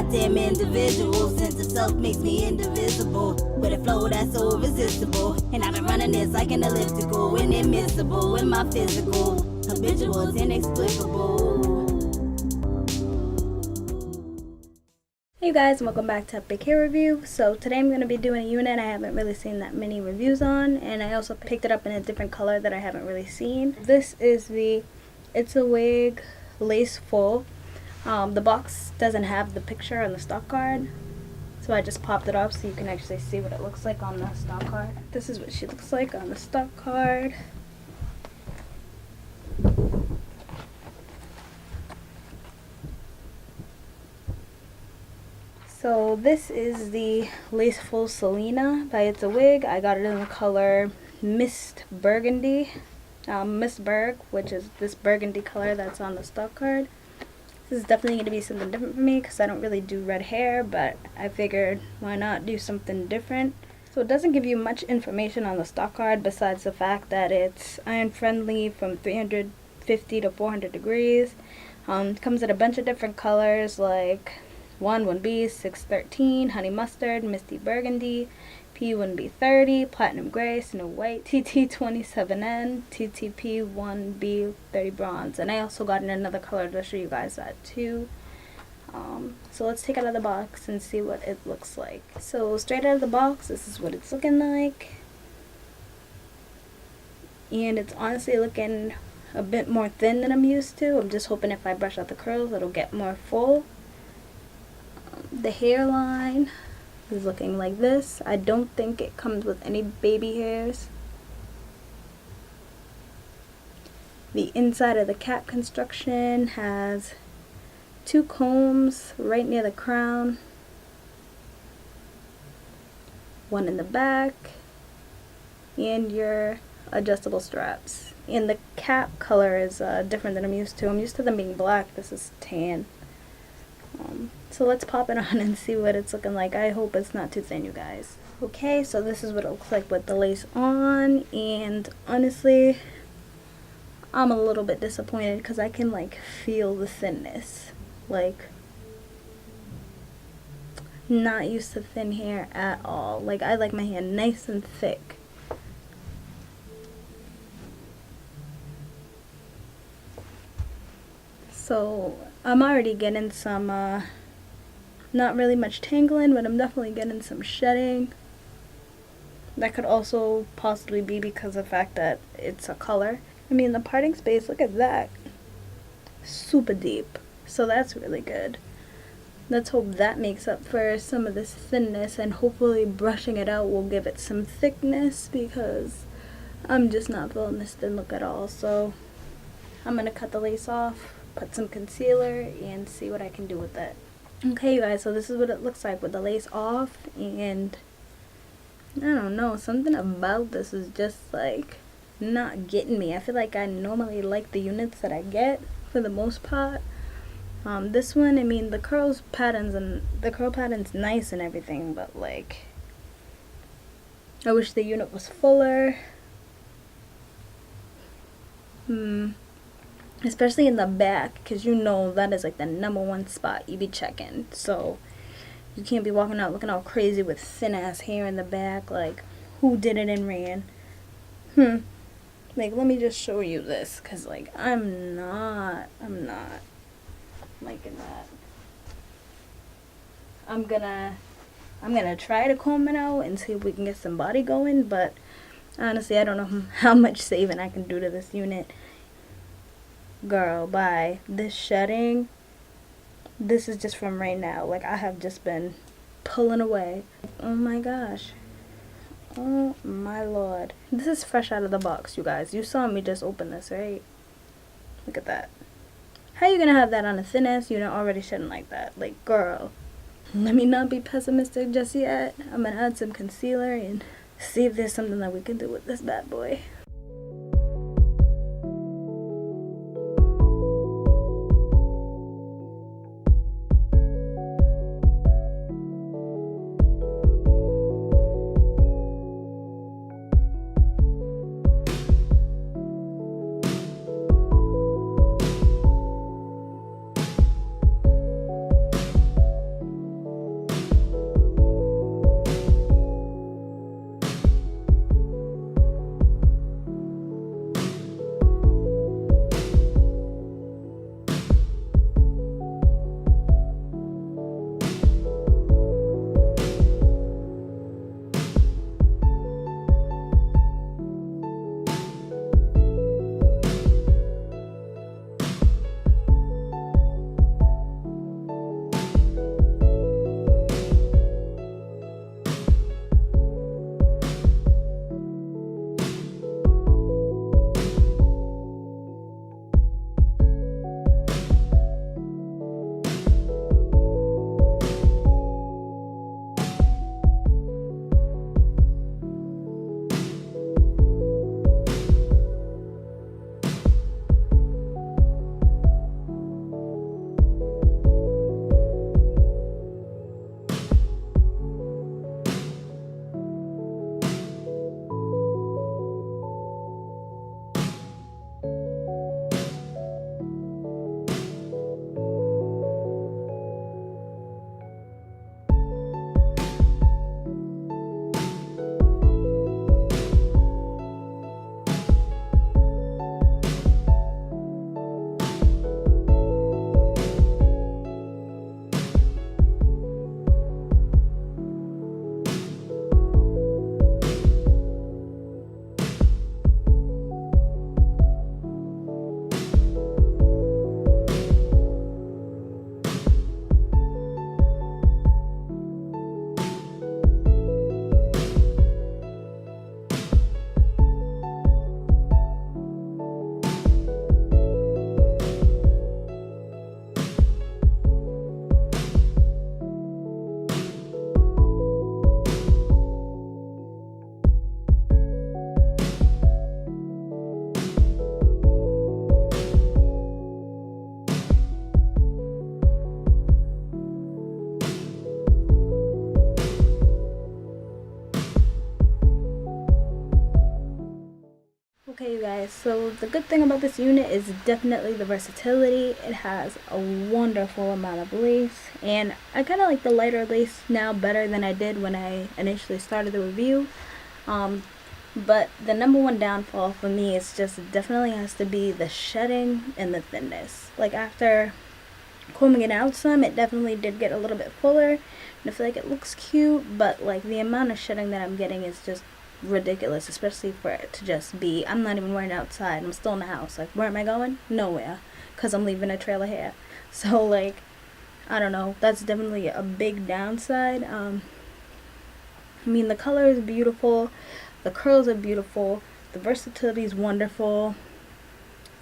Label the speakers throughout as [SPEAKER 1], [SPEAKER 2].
[SPEAKER 1] goddamn individual. Sense of self makes me indivisible. With a flow that's so irresistible. And I've been running this like an elliptical. Inadmissible in my physical. Habitual, it's inexplicable.
[SPEAKER 2] Hey you guys, and welcome back to Epic Hair Review. So today I'm going to be doing a unit I haven't really seen that many reviews on, and I also picked it up in a different color that I haven't really seen. This is the It's A Wig Lace Full. The box doesn't have the picture on the stock card, so I just popped it off so you can actually see what it looks like on the stock card. This is what she looks like on the stock card. So this is the Lace Full Selena by It's A Wig. I got it in the color MIST Burgundy. MIST Burg, which is this burgundy color that's on the stock card. This is definitely going to be something different for me because I don't really do red hair, but I figured why not do something different. So it doesn't give you much information on the stock card besides the fact that it's iron friendly from 350 to 400 degrees. Comes in a bunch of different colors like 1B, 613, honey mustard, misty burgundy, P1B 30, platinum gray, snow white, TT27N, TTP 1B 30 bronze. And I also got in another color to show you guys that too. So let's take it out of the box and see what it looks like. So straight out of the box, this is what it's looking like. And it's honestly looking a bit more thin than I'm used to. I'm just hoping if I brush out the curls, it'll get more full. The hairline is looking like this. I don't think it comes with any baby hairs. The inside of the cap construction has 2 combs right near the crown, 1 in the back, and your adjustable straps. And the cap color is different than I'm used to. I'm used to them being black. This is tan. So let's pop it on and see what it's looking like. I hope it's not too thin, you guys. Okay, so this is what it looks like with the lace on, and honestly, I'm a little bit disappointed because I can like feel the thinness. Like, not used to thin hair at all. Like, I like my hair nice and thick. So I'm already getting some not really much tangling, but I'm definitely getting some shedding. That could also possibly be because of the fact that it's a color. I mean, the parting space, look at that. Super deep. So that's really good. Let's hope that makes up for some of this thinness, and hopefully brushing it out will give it some thickness because I'm just not feeling this thin look at all. So I'm going to cut the lace off, put some concealer, and see what I can do with it. Okay, you guys, so this is what it looks like with the lace off, and I don't know, something about this is just like not getting me. I feel like I normally like the units that I get for the most part. This one, I mean, the curl pattern's nice and everything, but like, I wish the unit was fuller. Especially in the back, because you know that is like the #1 spot you be checking. So you can't be walking out looking all crazy with thin ass hair in the back. Like, who did it and ran? Like, let me just show you this, because like I'm not liking that. I'm gonna try to comb it out and see if we can get some body going, but honestly I don't know how much saving I can do to this unit. Girl, bye. This shedding, this is just from right now. Like, I have just been pulling away. Oh my gosh. Oh my lord. This is fresh out of the box, you guys. You saw me just open this, right? Look at that. How you gonna have that on a thin ass unit already shedding like that? Like, girl. Let me not be pessimistic just yet. I'm gonna add some concealer and see if there's something that we can do with this bad boy. So the good thing about this unit is definitely the versatility. It has a wonderful amount of lace, and I kind of like the lighter lace now better than I did when I initially started the review. But the number one downfall for me is just definitely has to be the shedding and the thinness. Like after combing it out some, it definitely did get a little bit fuller, and I feel like it looks cute, but like the amount of shedding that I'm getting is just ridiculous, especially for it to just be, I'm not even wearing it outside, I'm still in the house. Like, where am I going? Nowhere, because I'm leaving a trail of hair. So like, I don't know, that's definitely a big downside. I mean, the color is beautiful, the curls are beautiful, the versatility is wonderful.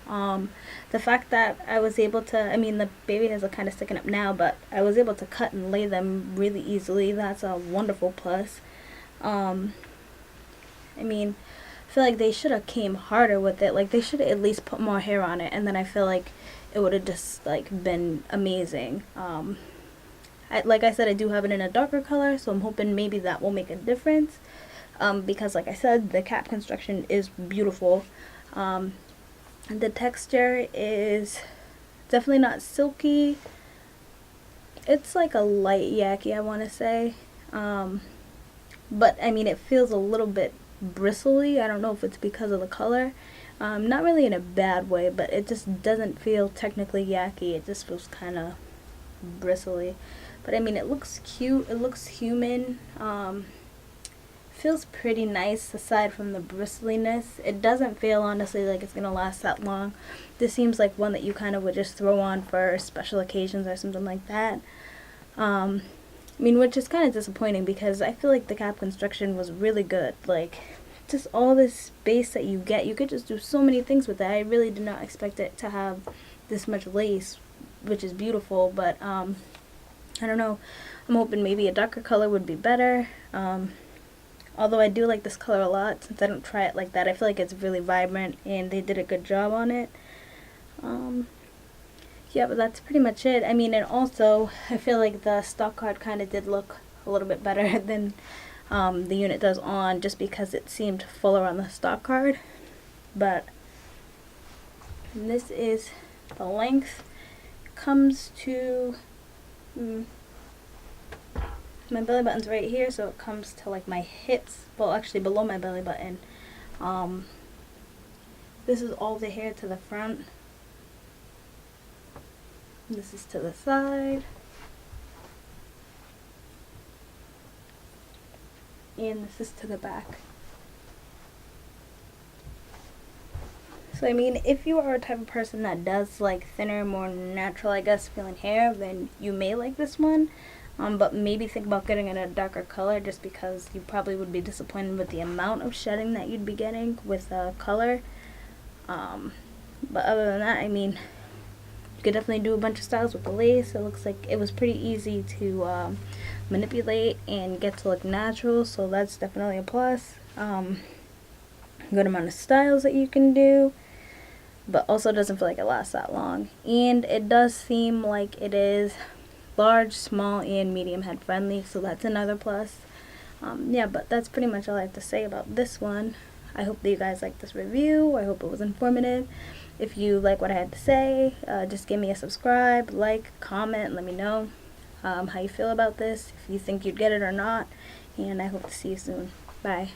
[SPEAKER 2] The fact that I was able to, I mean, the baby hairs are kind of sticking up now, but I was able to cut and lay them really easily. That's a wonderful plus. I mean, I feel like they should have came harder with it. Like, they should have at least put more hair on it, and then I feel like it would have just, like, been amazing. Like I said, I do have it in a darker color, so I'm hoping maybe that will make a difference. Because, like I said, the cap construction is beautiful. The texture is definitely not silky. It's like a light yaki, I want to say. But, I mean, it feels a little bit bristly. I don't know if it's because of the color. Not really in a bad way, but it just doesn't feel technically yaki. It just feels kind of bristly. But, I mean, it looks cute. It looks human. Feels pretty nice aside from the bristliness. It doesn't feel honestly like it's gonna last that long. This seems like one that you kind of would just throw on for special occasions or something like that. I mean, which is kind of disappointing because I feel like the cap construction was really good. Like, just all this space that you get, you could just do so many things with it. I really did not expect it to have this much lace, which is beautiful, but I don't know. I'm hoping maybe a darker color would be better. Although I do like this color a lot, since I don't try it like that. I feel like it's really vibrant, and they did a good job on it. Yeah, but that's pretty much it. I mean, and also, I feel like the stock card kind of did look a little bit better than the unit does on, just because it seemed fuller on the stock card. But this is the length. Comes to... my belly button's right here, so it comes to like my hips, well actually below my belly button. This is all the hair to the front. This is to the side. And this is to the back. So I mean, if you are a type of person that does like thinner, more natural, I guess, feeling hair, then you may like this one. But maybe think about getting it in a darker color, just because you probably would be disappointed with the amount of shedding that you'd be getting with the color. But other than that, I mean, you could definitely do a bunch of styles with the lace. It looks like it was pretty easy to manipulate and get to look natural, so that's definitely a plus. Good amount of styles that you can do, but also doesn't feel like it lasts that long. And it does seem like it is large, small, and medium head friendly, so that's another plus. Yeah, but that's pretty much all I have to say about this one. I hope that you guys liked this review. I hope it was informative. If you like what I had to say, just give me a subscribe, like, comment, let me know how you feel about this, if you think you'd get it or not, and I hope to see you soon. Bye.